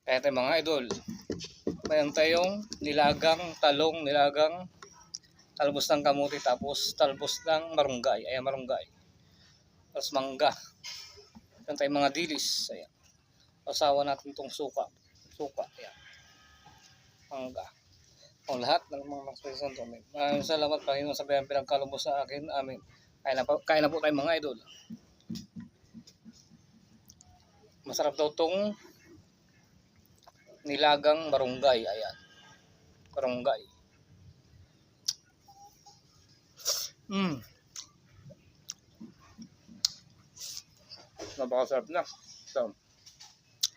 Kaya tayo mga idol, mayroon tayong nilagang talong, nilagang talbos ng kamuti, tapos talbos ng marunggay. Ayan, marunggay. Tapos mangga. Mayroon tayong mga dilis. Ayan. Asawa natin itong suka. Suka. Ayan. Mangga. O lahat ng mga expression to. Maraming salamat Panginoon sa pinagkalubos sa akin. Amin. Kain na po tayo mga idol. Masarap daw itong nilagang marunggay. Ayan. Marunggay. Napakasarap na. So,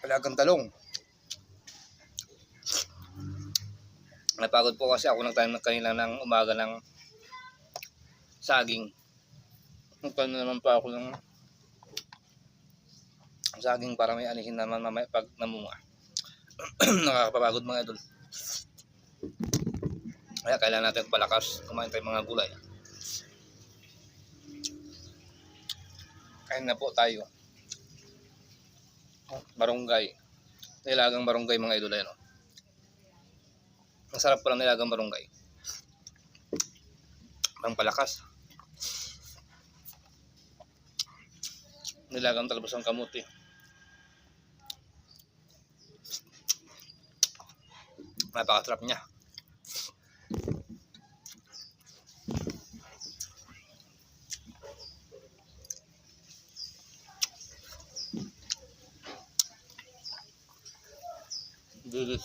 nilagang talong. Napagod po kasi ako nagtanim kanina ng umaga ng saging. Nagtanim naman pa ako ng saging para may anihin naman mamaya pag namunga. Nakakapagod mga idol. Kaya kailangan natin palakas kumain tayo mga gulay. Kain na po tayo. Barunggay. Nilagang barunggay mga idol. Ano? Ang sarap pala nilagang barunggay. Ang palakas. Nilagang talbos ng kamuti. Napakasarap niya. Dilis.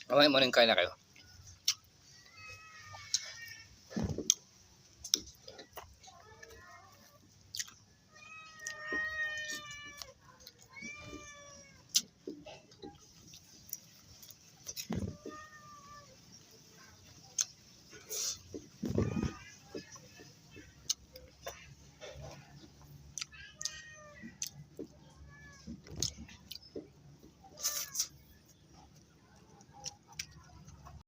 Mamaya morning kain na kayo.